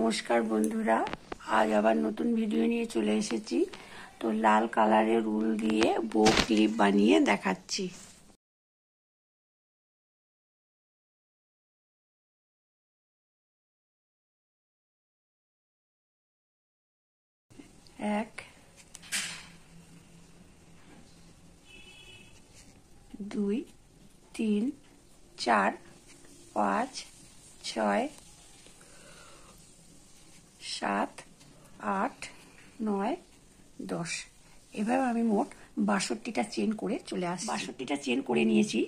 নমস্কার বন্ধুরা, আজ আবার নতুন ভিডিও নিয়ে চলে এসেছি। তো লাল কালারের উল দিয়ে বো ক্লিপ বানিয়ে দেখাচ্ছি। এক, দুই, তিন, চার, পাঁচ, ছয়, সাত, আট, নয়, 10। এভাবে আমি মোট 62টা চেন করে চলে আসছি। 62টা চেন করে নিয়েছি।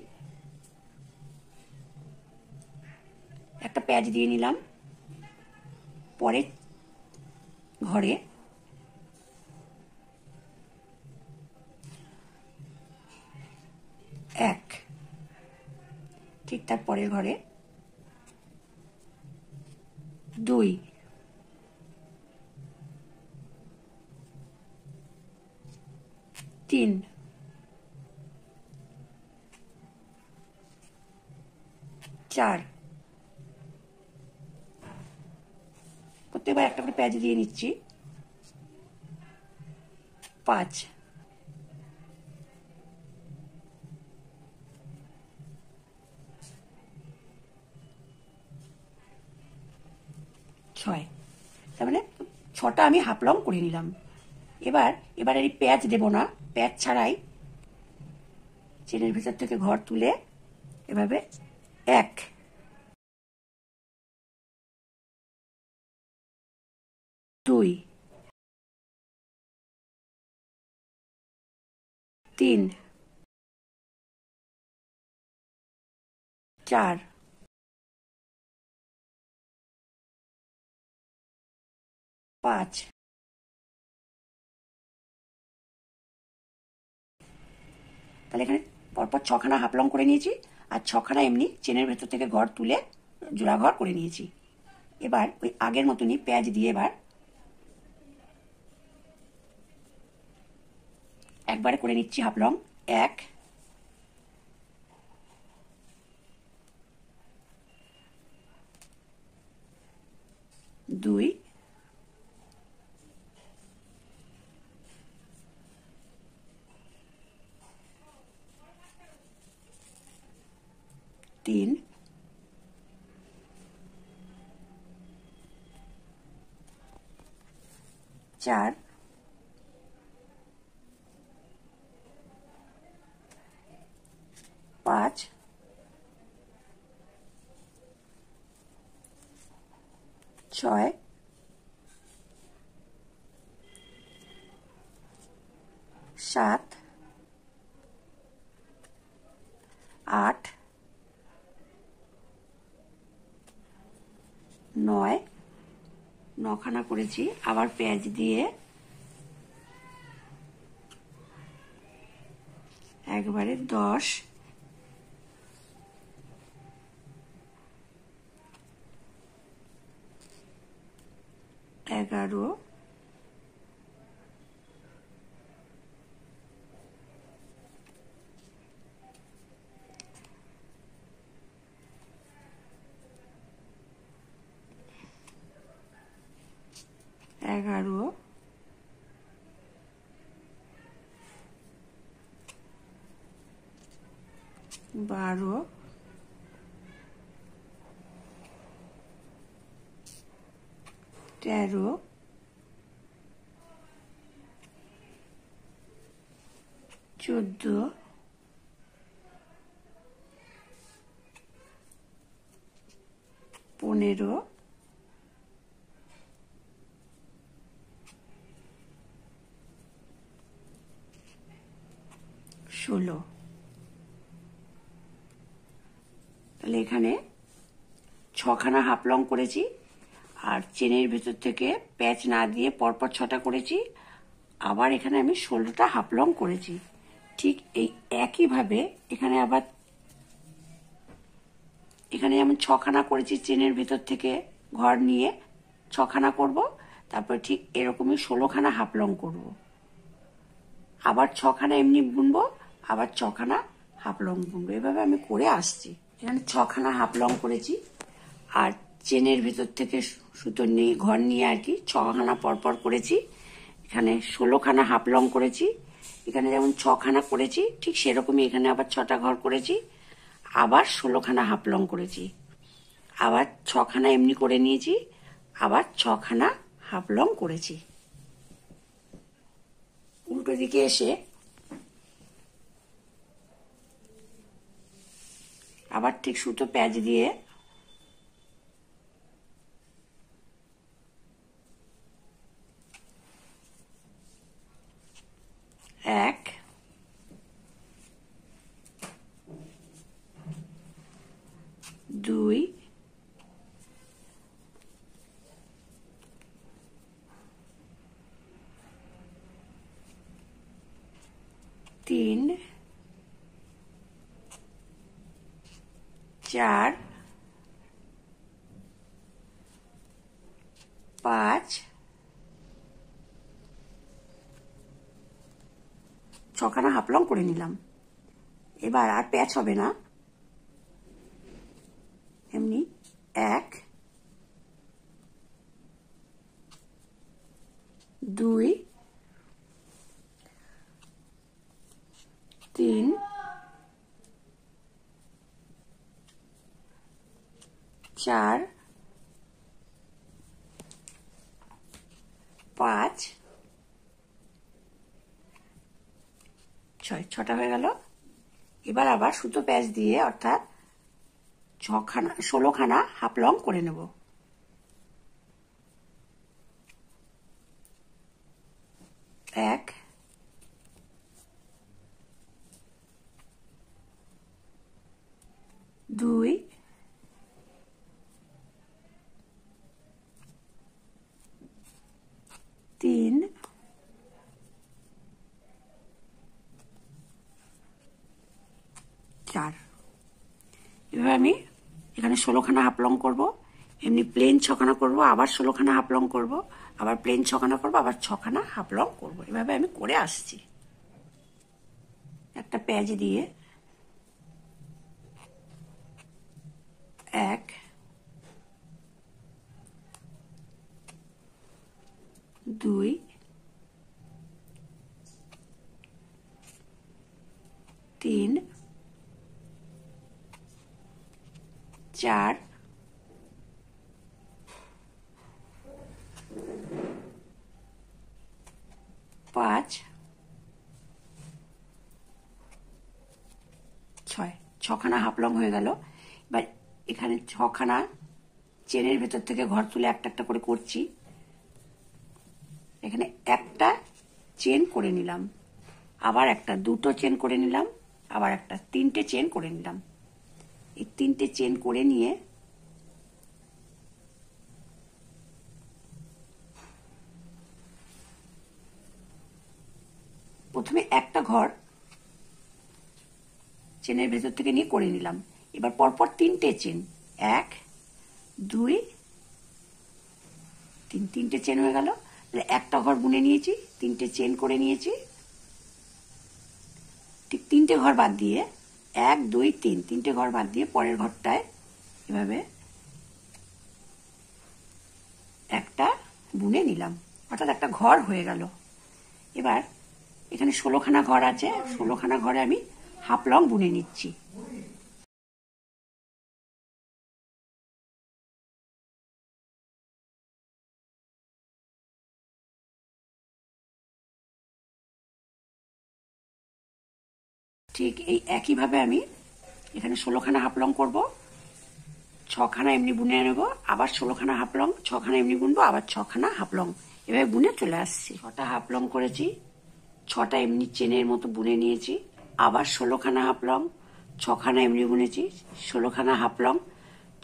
একটা প্যাচ দিয়ে নিলাম। পরে ঘরে এক, ঠিক তার পরের ঘরে দুই, তিন, চার, প্রত্যেকবার একটা করে প্যাচ দিয়ে নিচ্ছি। পাঁচ, ছয়। তার মানে 6টা আমি হাফ লং করে নিলাম। এবার এই প্যাচ দেব না, প্যাচ ছাড়াই চেনের ভেতর থেকে ঘর তুলে এভাবে এক, দুই, তিন, চার, পাঁচ, তাহলে এখানে পরপর 6খানা হাফ লং করে নিয়েছি, আর 6খানা এমনি চেনের ভেতর থেকে ঘর তুলে জোড়া ঘর করে নিয়েছি। এবার ওই আগের মতনই প্যাচ দিয়ে এবার একবারে করে নিচ্ছি হাফ লং। এক, দুই, তিন, চার, পাঁচ, ছয়, সাত, আট, নয়, 9খানা করেছি। আবার পেঁয়াজ দিয়ে একবারে 10, 11, 12, 12, 13, 14, 15, 16। তাহলে এখানে 6খানা হাফ লং করেছি, আর চেনের ভেতর থেকে প্যাচ না দিয়ে পরপর 6টা করেছি। আবার এখানে আমি 16টা হাফ লং করেছি। ঠিক এই একইভাবে এখানে আবার এখানে যেমন 6খানা করেছি চেনের ভেতর থেকে ঘর নিয়ে 6খানা করব, তারপর ঠিক এরকমই 16খানা হাফ লং করব। আবার 6খানা এমনি বুনবো, আবার 6খানা হাফ লং বুনবো। এভাবে আমি করে আসছি। এখানে 6খানা হাফ লং করেছি, আর চেনের ভেতর থেকে সুতো নিয়ে ঘর নিয়ে আর কি 6খানা পরপর করেছি। এখানে 16খানা হাফ লং করেছি। এখানে যেমন 6খানা করেছি ঠিক সেরকমই এখানে আবার 6টা ঘর করেছি, আবার 16খানা হাফ লং করেছি, আবার 6খানা এমনি করে নিয়েছি, আবার 6খানা হাফ লং করেছি। উল্টো দিকে এসে আবার ঠিক সুতো প্যাঁচ দিয়ে এক, দুই, তিন, চার, পাঁচ, 6খানা হাফ লং করে নিলাম। এবার আর প্যাচ হবে না, এমনি 1, 2, 3, 4, 5, 6, 6টা হয়ে গেল। এবার আবার সুতো প্যাচ দিয়ে অর্থাৎ 16খানা হাফ লং করে নেব। 1, 2, 3, 4। এভাবে আমি এখানে 16খানা হাফ লং করবো, এমনি প্লেন 6খানা করবো, আবার 16খানা হাফ লং করবো, আবার প্লেন 6খানা করবো, আবার 6খানা হাফ লং করবো। এভাবে আমি করে আসছি। একটা প্যাচ দিয়ে 1, 2, 3, 4, 5, 6, 6খানা হাফ লং হয়ে গেল। এবার এখানে 6খানা চেনের ভেতর থেকে ঘর তুলে একটা একটা করে করছি। এখানে একটা চেন করে নিলাম, আবার একটা, দুটো চেন করে নিলাম, আবার একটা, 3টে চেন করে নিলাম। এই 3টে চেন করে নিয়ে প্রথমে একটা ঘর চেনের ভেতর থেকে নিয়ে করে নিলাম। এবার পরপর 3টে চেন, 1, 2, 3, 3টে চেন হয়ে গেল। একটা ঘর বুনে নিয়েছি, 3টে চেন করে নিয়েছি, ঠিক 3টে ঘর বাদ দিয়ে 1, 2, 3, 3টে ঘর বাদ দিয়ে পরের ঘরটায় এভাবে একটা বুনে নিলাম, অর্থাৎ একটা ঘর হয়ে গেল। এবার এখানে 16খানা ঘর আছে, 16খানা ঘরে আমি হাফ লং বুনে নিচ্ছি। ঠিক এই একইভাবে আমি এখানে 16খানা হাফ লং করবো, 6খানা এমনি বুনে নেবো, আবার 16খানা হাফ লং, 6খানা এমনি বুনবো, আবার 6খানা হাফ লং, এভাবে বুনে চলে আসছি। 6টা হাফ লং করেছি, 6টা এমনি চেনের মতো বুনে নিয়েছি, আবার 16খানা হাফ লং, 6খানা এমনি বুনেছি, 16খানা হাফ লং,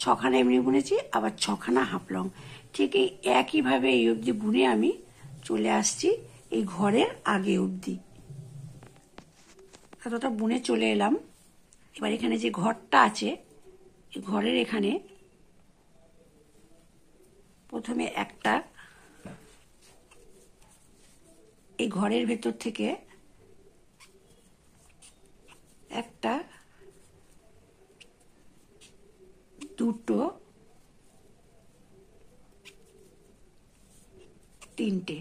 6খানা এমনি বুনেছি, আবার 6খানা হাফ লং। ঠিক এই একইভাবে এই অবধি বুনে আমি চলে আসছি এই ঘরের আগে অবধি। এতটা বুনে চলে এলাম। এবার এখানে যে ঘরটা আছে, এই ঘরের এখানে প্রথমে একটা, এই ঘরের ভেতর থেকে একটা, দুটো, 3টে।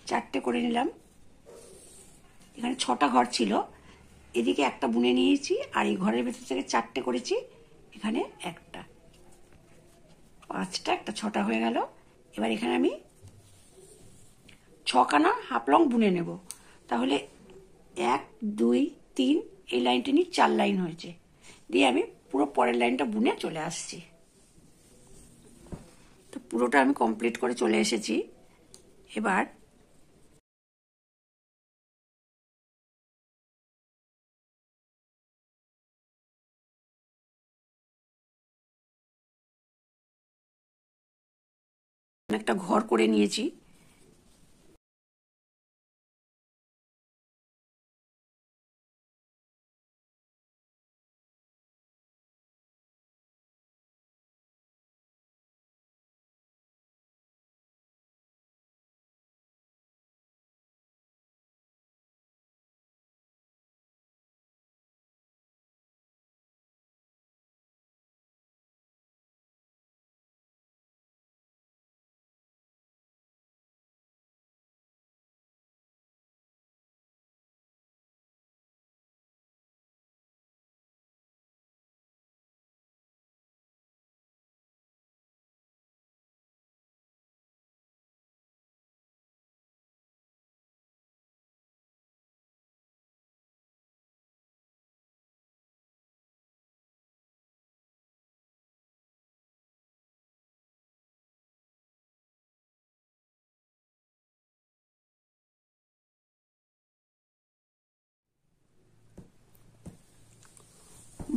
চারটে করে নিলাম। এখানে 6টা ঘর ছিল, এদিকে একটা বুনে নিয়েছি, আর এই ঘরের ভেতর থেকে 4টে করেছি, এখানে একটা, 5টা, একটা 6টা হয়ে গেল। এবার এখানে আমি 6খানা হাফ লং বুনে নেব। তাহলে 1 2 3 এই লাইনটা নিয়ে 4 লাইন হয়েছে। দিয়ে আমি পুরো পরের লাইনটা বুনে চলে আসছি। তো পুরোটা আমি কমপ্লিট করে চলে এসেছি। এবার একটা ঘর করে নিয়েছি।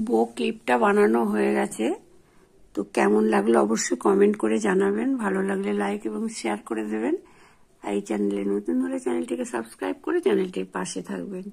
বো ক্লিপটা বানানো হয়ে গেছে। তো কেমন লাগলো অবশ্যই কমেন্ট করে জানাবেন। ভালো লাগলে লাইক এবং শেয়ার করে দেবেন। আর এই চ্যানেলে নতুন হলে চ্যানেলটিকে সাবস্ক্রাইব করে চ্যানেলটির পাশে থাকবেন।